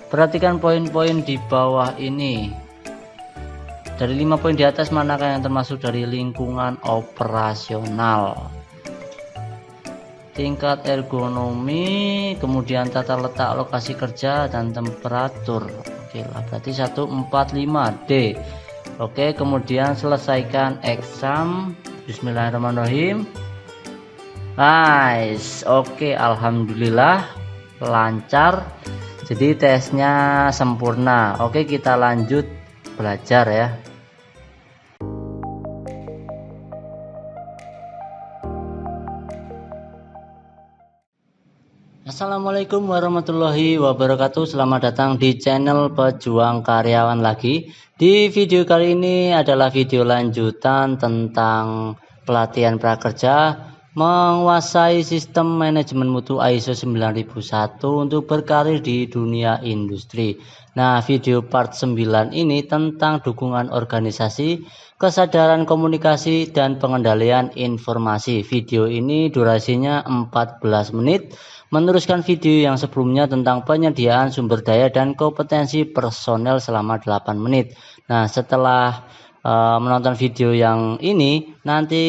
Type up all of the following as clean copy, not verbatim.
Perhatikan poin-poin di bawah ini. Dari 5 poin di atas, manakah yang termasuk dari lingkungan operasional? Tingkat ergonomi, kemudian tata letak lokasi kerja, dan temperatur. Oke lah, berarti 145D. Oke, kemudian selesaikan exam. Bismillahirrahmanirrahim. Nice. Oke, alhamdulillah lancar. Jadi tesnya sempurna. Oke, kita lanjut belajar ya. Assalamualaikum warahmatullahi wabarakatuh. Selamat datang di channel Pejuang Karyawan lagi. Di video kali ini adalah video lanjutan tentang pelatihan prakerja menguasai sistem manajemen mutu ISO 9001 untuk berkarir di dunia industri. Nah, video part 9 ini tentang dukungan organisasi, kesadaran komunikasi, dan pengendalian informasi. Video ini durasinya 14 menit. Meneruskan video yang sebelumnya tentang penyediaan sumber daya dan kompetensi personel selama 8 menit. Nah, setelah menonton video yang ini, nanti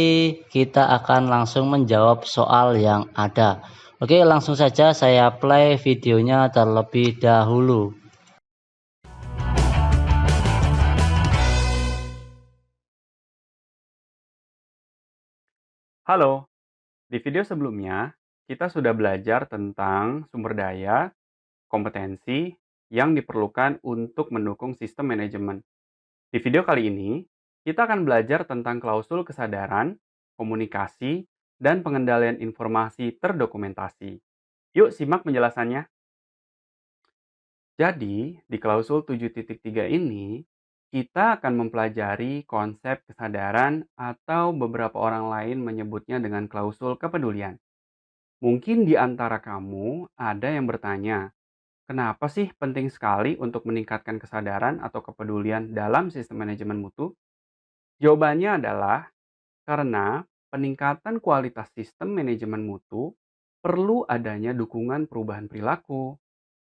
kita akan langsung menjawab soal yang ada. Oke, langsung saja saya play videonya terlebih dahulu. Halo, di video sebelumnya kita sudah belajar tentang sumber daya, kompetensi yang diperlukan untuk mendukung sistem manajemen. Di video kali ini, kita akan belajar tentang klausul kesadaran, komunikasi, dan pengendalian informasi terdokumentasi. Yuk simak penjelasannya. Jadi, di klausul 7.3 ini, kita akan mempelajari konsep kesadaran atau beberapa orang lain menyebutnya dengan klausul kepedulian. Mungkin di antara kamu ada yang bertanya, kenapa sih penting sekali untuk meningkatkan kesadaran atau kepedulian dalam sistem manajemen mutu? Jawabannya adalah karena peningkatan kualitas sistem manajemen mutu perlu adanya dukungan perubahan perilaku,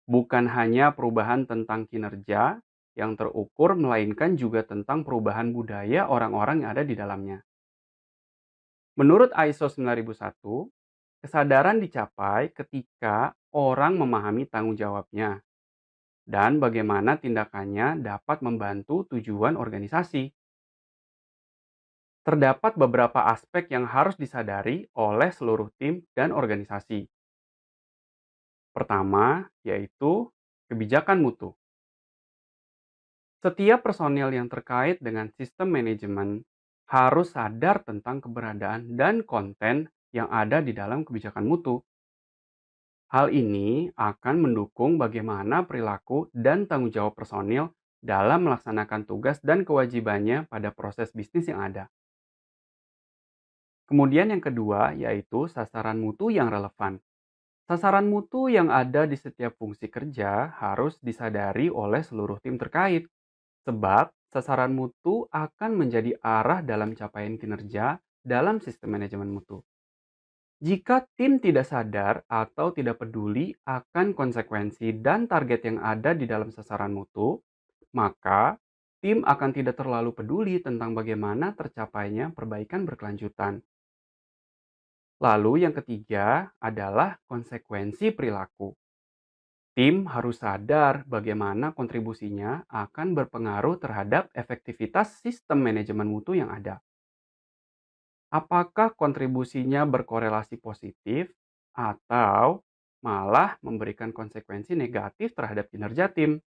bukan hanya perubahan tentang kinerja yang terukur, melainkan juga tentang perubahan budaya orang-orang yang ada di dalamnya. Menurut ISO 9001, kesadaran dicapai ketika orang memahami tanggung jawabnya dan bagaimana tindakannya dapat membantu tujuan organisasi. Terdapat beberapa aspek yang harus disadari oleh seluruh tim dan organisasi. Pertama, yaitu kebijakan mutu. Setiap personel yang terkait dengan sistem manajemen harus sadar tentang keberadaan dan konten yang ada di dalam kebijakan mutu. Hal ini akan mendukung bagaimana perilaku dan tanggung jawab personil dalam melaksanakan tugas dan kewajibannya pada proses bisnis yang ada. Kemudian yang kedua yaitu sasaran mutu yang relevan. Sasaran mutu yang ada di setiap fungsi kerja harus disadari oleh seluruh tim terkait, sebab sasaran mutu akan menjadi arah dalam capaian kinerja dalam sistem manajemen mutu. Jika tim tidak sadar atau tidak peduli akan konsekuensi dan target yang ada di dalam sasaran mutu, maka tim akan tidak terlalu peduli tentang bagaimana tercapainya perbaikan berkelanjutan. Lalu yang ketiga adalah konsekuensi perilaku. Tim harus sadar bagaimana kontribusinya akan berpengaruh terhadap efektivitas sistem manajemen mutu yang ada. Apakah kontribusinya berkorelasi positif atau malah memberikan konsekuensi negatif terhadap kinerja tim?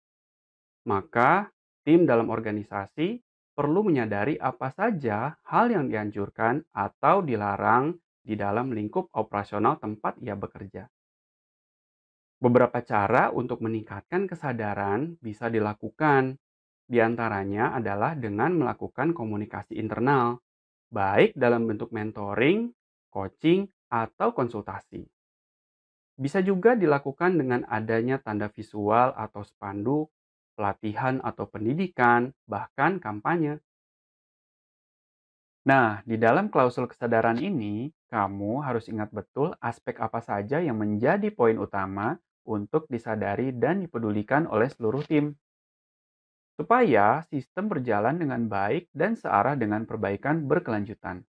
Maka, tim dalam organisasi perlu menyadari apa saja hal yang dianjurkan atau dilarang di dalam lingkup operasional tempat ia bekerja. Beberapa cara untuk meningkatkan kesadaran bisa dilakukan. Di antaranya adalah dengan melakukan komunikasi internal, baik dalam bentuk mentoring, coaching, atau konsultasi. Bisa juga dilakukan dengan adanya tanda visual atau spanduk, pelatihan atau pendidikan, bahkan kampanye. Nah, di dalam klausul kesadaran ini, kamu harus ingat betul aspek apa saja yang menjadi poin utama untuk disadari dan dipedulikan oleh seluruh tim, supaya sistem berjalan dengan baik dan searah dengan perbaikan berkelanjutan.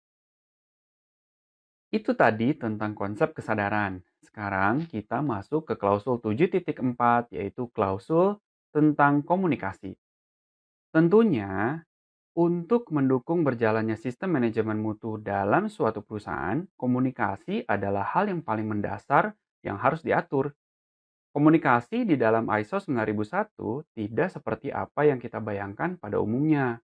Itu tadi tentang konsep kesadaran. Sekarang kita masuk ke klausul 7.4, yaitu klausul tentang komunikasi. Tentunya, untuk mendukung berjalannya sistem manajemen mutu dalam suatu perusahaan, komunikasi adalah hal yang paling mendasar yang harus diatur. Komunikasi di dalam ISO 9001 tidak seperti apa yang kita bayangkan pada umumnya.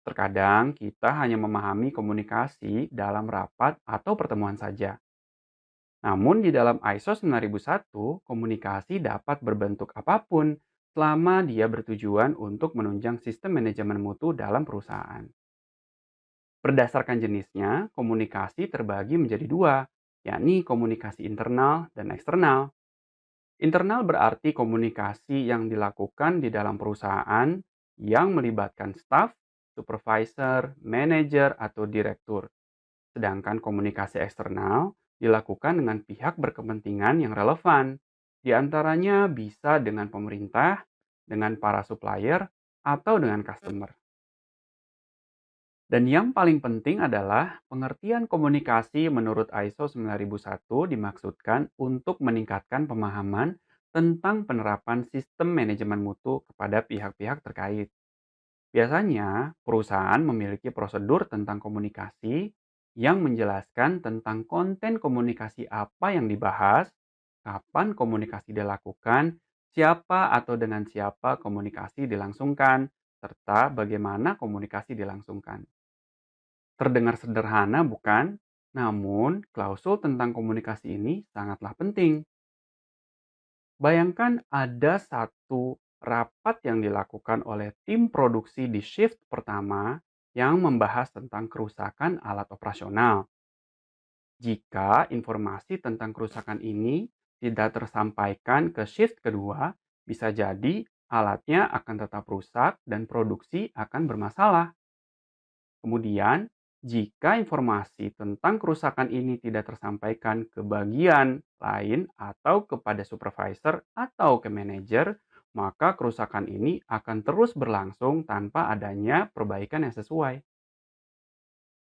Terkadang kita hanya memahami komunikasi dalam rapat atau pertemuan saja. Namun di dalam ISO 9001, komunikasi dapat berbentuk apapun selama dia bertujuan untuk menunjang sistem manajemen mutu dalam perusahaan. Berdasarkan jenisnya, komunikasi terbagi menjadi dua, yakni komunikasi internal dan eksternal. Internal berarti komunikasi yang dilakukan di dalam perusahaan yang melibatkan staf, supervisor, manajer, atau direktur. Sedangkan komunikasi eksternal dilakukan dengan pihak berkepentingan yang relevan. Di antaranya bisa dengan pemerintah, dengan para supplier, atau dengan customer. Dan yang paling penting adalah pengertian komunikasi menurut ISO 9001 dimaksudkan untuk meningkatkan pemahaman tentang penerapan sistem manajemen mutu kepada pihak-pihak terkait. Biasanya, perusahaan memiliki prosedur tentang komunikasi yang menjelaskan tentang konten komunikasi apa yang dibahas, kapan komunikasi dilakukan, siapa atau dengan siapa komunikasi dilangsungkan, serta bagaimana komunikasi dilangsungkan. Terdengar sederhana, bukan? Namun, klausul tentang komunikasi ini sangatlah penting. Bayangkan ada satu rapat yang dilakukan oleh tim produksi di shift pertama yang membahas tentang kerusakan alat operasional. Jika informasi tentang kerusakan ini tidak tersampaikan ke shift kedua, bisa jadi alatnya akan tetap rusak dan produksi akan bermasalah. Kemudian, jika informasi tentang kerusakan ini tidak tersampaikan ke bagian lain atau kepada supervisor atau ke manajer, maka kerusakan ini akan terus berlangsung tanpa adanya perbaikan yang sesuai.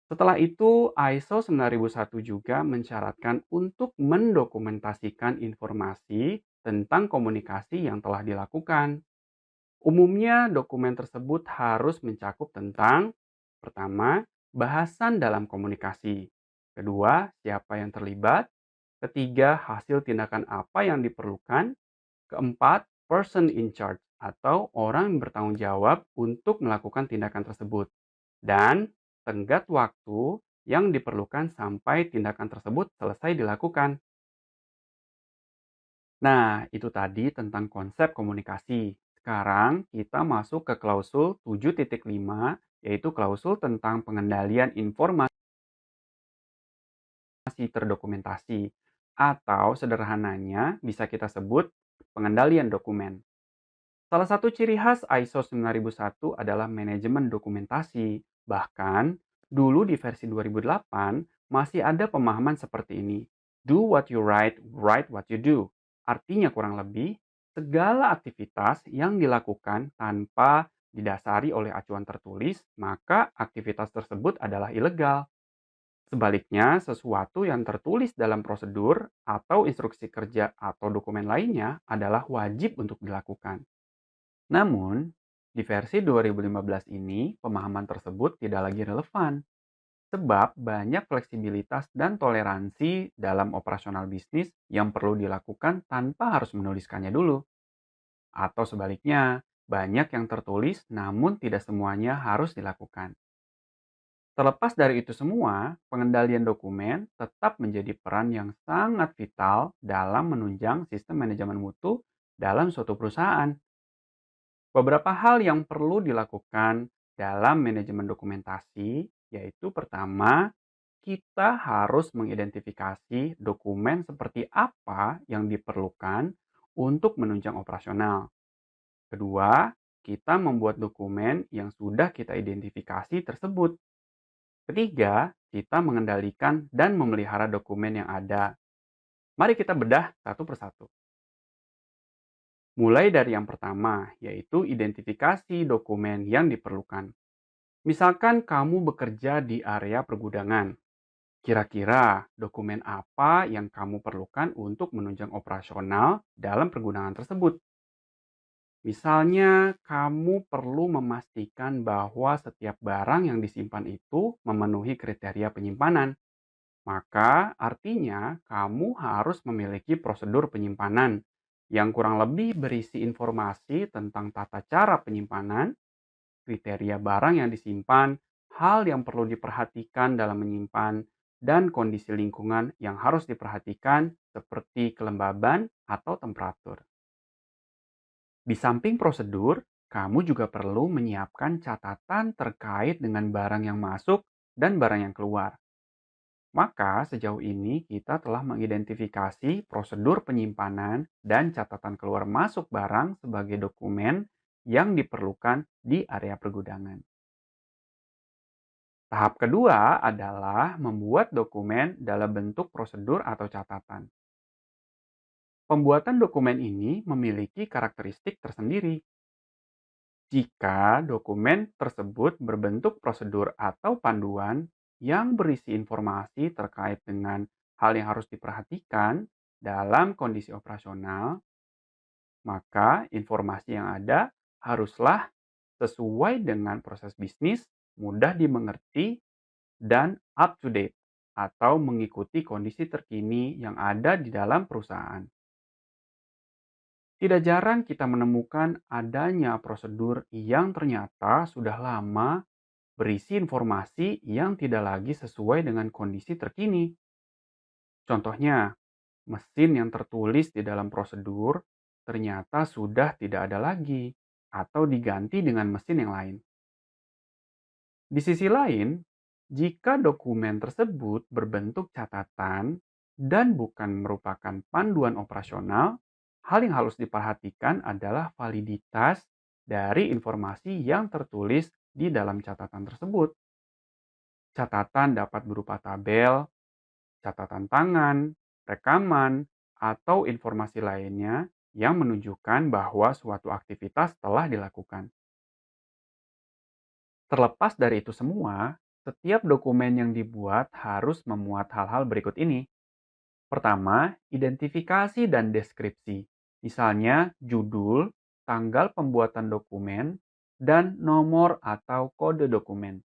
Setelah itu, ISO 9001 juga mensyaratkan untuk mendokumentasikan informasi tentang komunikasi yang telah dilakukan. Umumnya, dokumen tersebut harus mencakup tentang: pertama, bahasan dalam komunikasi. Kedua, siapa yang terlibat. Ketiga, hasil tindakan apa yang diperlukan. Keempat, person in charge atau orang yang bertanggung jawab untuk melakukan tindakan tersebut. Dan tenggat waktu yang diperlukan sampai tindakan tersebut selesai dilakukan. Nah, itu tadi tentang konsep komunikasi. Sekarang kita masuk ke klausul 7.5, yaitu klausul tentang pengendalian informasi terdokumentasi. Atau sederhananya bisa kita sebut pengendalian dokumen. Salah satu ciri khas ISO 9001 adalah manajemen dokumentasi. Bahkan, dulu di versi 2008 masih ada pemahaman seperti ini. Do what you write, write what you do. Artinya kurang lebih, segala aktivitas yang dilakukan tanpa didasari oleh acuan tertulis, maka aktivitas tersebut adalah ilegal. Sebaliknya, sesuatu yang tertulis dalam prosedur atau instruksi kerja atau dokumen lainnya adalah wajib untuk dilakukan. Namun, di versi 2015 ini, pemahaman tersebut tidak lagi relevan. Sebab banyak fleksibilitas dan toleransi dalam operasional bisnis yang perlu dilakukan tanpa harus menuliskannya dulu. Atau sebaliknya, banyak yang tertulis namun tidak semuanya harus dilakukan. Terlepas dari itu semua, pengendalian dokumen tetap menjadi peran yang sangat vital dalam menunjang sistem manajemen mutu dalam suatu perusahaan. Beberapa hal yang perlu dilakukan dalam manajemen dokumentasi, yaitu pertama, kita harus mengidentifikasi dokumen seperti apa yang diperlukan untuk menunjang operasional. Kedua, kita membuat dokumen yang sudah kita identifikasi tersebut. Ketiga, kita mengendalikan dan memelihara dokumen yang ada. Mari kita bedah satu persatu. Mulai dari yang pertama, yaitu identifikasi dokumen yang diperlukan. Misalkan kamu bekerja di area pergudangan. Kira-kira dokumen apa yang kamu perlukan untuk menunjang operasional dalam pergudangan tersebut? Misalnya, kamu perlu memastikan bahwa setiap barang yang disimpan itu memenuhi kriteria penyimpanan. Maka artinya kamu harus memiliki prosedur penyimpanan yang kurang lebih berisi informasi tentang tata cara penyimpanan, kriteria barang yang disimpan, hal yang perlu diperhatikan dalam menyimpan, dan kondisi lingkungan yang harus diperhatikan seperti kelembaban atau temperatur. Di samping prosedur, kamu juga perlu menyiapkan catatan terkait dengan barang yang masuk dan barang yang keluar. Maka sejauh ini kita telah mengidentifikasi prosedur penyimpanan dan catatan keluar masuk barang sebagai dokumen yang diperlukan di area pergudangan. Tahap kedua adalah membuat dokumen dalam bentuk prosedur atau catatan. Pembuatan dokumen ini memiliki karakteristik tersendiri. Jika dokumen tersebut berbentuk prosedur atau panduan yang berisi informasi terkait dengan hal yang harus diperhatikan dalam kondisi operasional, maka informasi yang ada haruslah sesuai dengan proses bisnis, mudah dimengerti, dan up to date atau mengikuti kondisi terkini yang ada di dalam perusahaan. Tidak jarang kita menemukan adanya prosedur yang ternyata sudah lama berisi informasi yang tidak lagi sesuai dengan kondisi terkini. Contohnya, mesin yang tertulis di dalam prosedur ternyata sudah tidak ada lagi atau diganti dengan mesin yang lain. Di sisi lain, jika dokumen tersebut berbentuk catatan dan bukan merupakan panduan operasional, hal yang harus diperhatikan adalah validitas dari informasi yang tertulis di dalam catatan tersebut. Catatan dapat berupa tabel, catatan tangan, rekaman, atau informasi lainnya yang menunjukkan bahwa suatu aktivitas telah dilakukan. Terlepas dari itu semua, setiap dokumen yang dibuat harus memuat hal-hal berikut ini. Pertama, identifikasi dan deskripsi. Misalnya judul, tanggal pembuatan dokumen, dan nomor atau kode dokumen.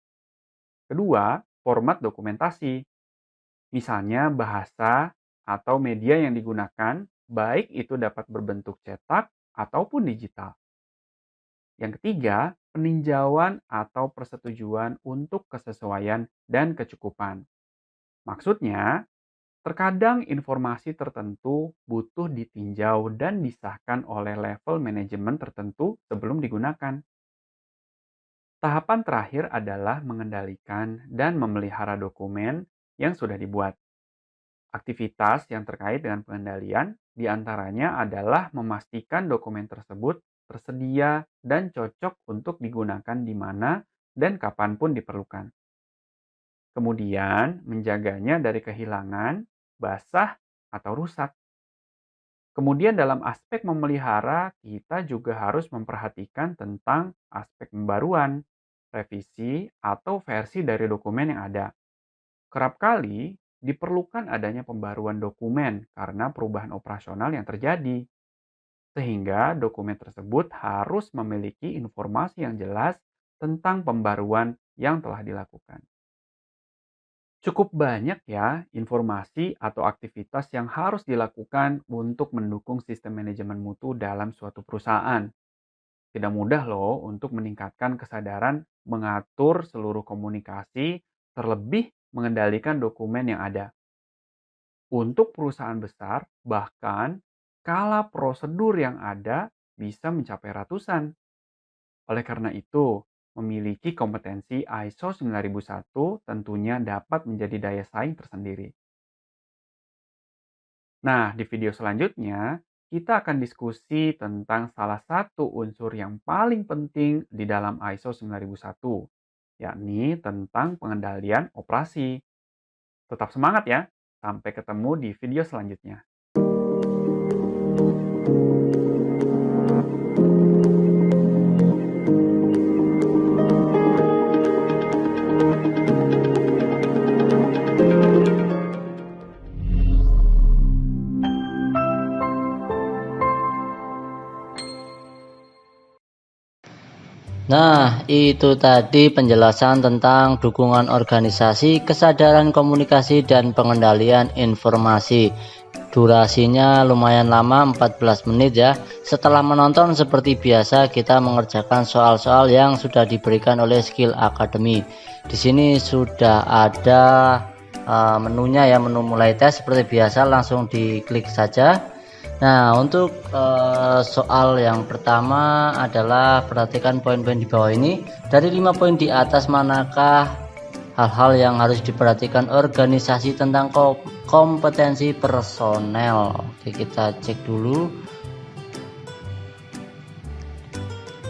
Kedua, format dokumentasi. Misalnya bahasa atau media yang digunakan, baik itu dapat berbentuk cetak ataupun digital. Yang ketiga, peninjauan atau persetujuan untuk kesesuaian dan kecukupan. Maksudnya, terkadang informasi tertentu butuh ditinjau dan disahkan oleh level manajemen tertentu sebelum digunakan. Tahapan terakhir adalah mengendalikan dan memelihara dokumen yang sudah dibuat. Aktivitas yang terkait dengan pengendalian diantaranya adalah memastikan dokumen tersebut tersedia dan cocok untuk digunakan di mana dan kapanpun diperlukan. Kemudian, menjaganya dari kehilangan, basah, atau rusak. Kemudian dalam aspek memelihara, kita juga harus memperhatikan tentang aspek pembaruan, revisi, atau versi dari dokumen yang ada. Kerap kali diperlukan adanya pembaruan dokumen karena perubahan operasional yang terjadi, sehingga dokumen tersebut harus memiliki informasi yang jelas tentang pembaruan yang telah dilakukan. Cukup banyak ya informasi atau aktivitas yang harus dilakukan untuk mendukung sistem manajemen mutu dalam suatu perusahaan. Tidak mudah loh untuk meningkatkan kesadaran mengatur seluruh komunikasi, terlebih mengendalikan dokumen yang ada. Untuk perusahaan besar, bahkan skala prosedur yang ada bisa mencapai ratusan. Oleh karena itu, memiliki kompetensi ISO 9001 tentunya dapat menjadi daya saing tersendiri. Nah, di video selanjutnya, kita akan diskusi tentang salah satu unsur yang paling penting di dalam ISO 9001, yakni tentang pengendalian operasi. Tetap semangat ya, sampai ketemu di video selanjutnya. Nah, itu tadi penjelasan tentang dukungan organisasi, kesadaran komunikasi, dan pengendalian informasi. Durasinya lumayan lama, 14 menit ya. Setelah menonton, seperti biasa kita mengerjakan soal-soal yang sudah diberikan oleh Skill Academy. Di sini sudah ada menunya ya, menu mulai tes. Seperti biasa langsung diklik saja. Nah, untuk soal yang pertama adalah perhatikan poin-poin di bawah ini. Dari 5 poin di atas, manakah hal-hal yang harus diperhatikan organisasi tentang kompetensi personel? Oke, kita cek dulu.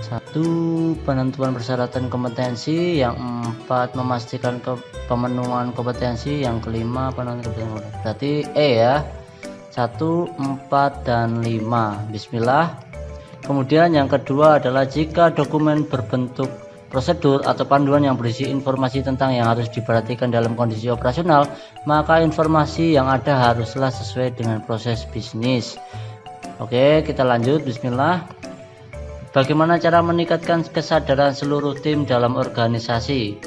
1. Penentuan persyaratan kompetensi. Yang 4. Memastikan pemenuhan kompetensi. Yang kelima, penentuan kompetensi. Berarti E ya. 1, 4, dan 5. Bismillah. Kemudian yang kedua adalah jika dokumen berbentuk prosedur atau panduan yang berisi informasi tentang yang harus diperhatikan dalam kondisi operasional, maka informasi yang ada haruslah sesuai dengan proses bisnis. Oke, kita lanjut. Bismillah. Bagaimana cara meningkatkan kesadaran seluruh tim dalam organisasi?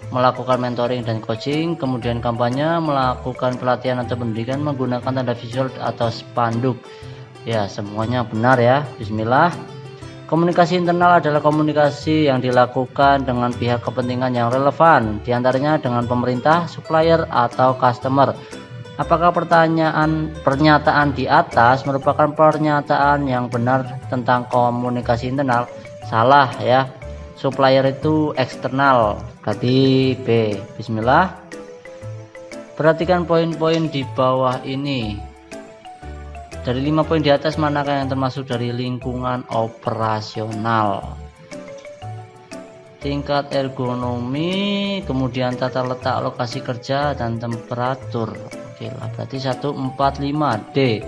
Melakukan mentoring dan coaching, kemudian kampanye, melakukan pelatihan atau pendidikan menggunakan tanda visual atau spanduk. Ya, semuanya benar ya. Bismillah. Komunikasi internal adalah komunikasi yang dilakukan dengan pihak kepentingan yang relevan, diantaranya dengan pemerintah, supplier, atau customer. Apakah pernyataan di atas merupakan pernyataan yang benar tentang komunikasi internal? Salah ya. Supplier itu eksternal, berarti B. Bismillah. Perhatikan poin-poin di bawah ini. Dari 5 poin di atas, manakah yang termasuk dari lingkungan operasional? Tingkat ergonomi, kemudian tata letak lokasi kerja, dan temperatur. Oke lah, berarti 1, 4, 5 D.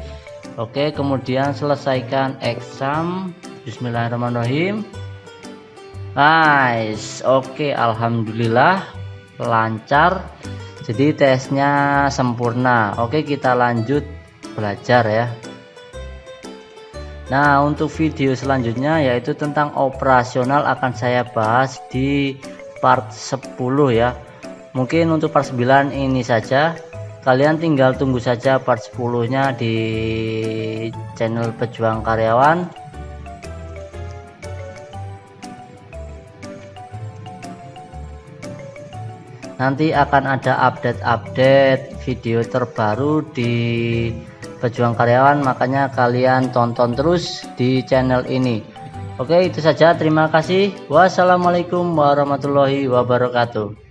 Oke, kemudian selesaikan exam. Bismillahirrahmanirrahim. Nice. Oke, alhamdulillah lancar. Jadi tesnya sempurna. Oke, kita lanjut belajar ya. Nah, untuk video selanjutnya yaitu tentang operasional akan saya bahas di part 10 ya. Mungkin untuk part 9 ini saja. Kalian tinggal tunggu saja part 10-nya di channel Pejuang Karyawan. Nanti akan ada update-update video terbaru di Pejuang Karyawan, makanya kalian tonton terus di channel ini. Oke, itu saja. Terima kasih. Wassalamualaikum warahmatullahi wabarakatuh.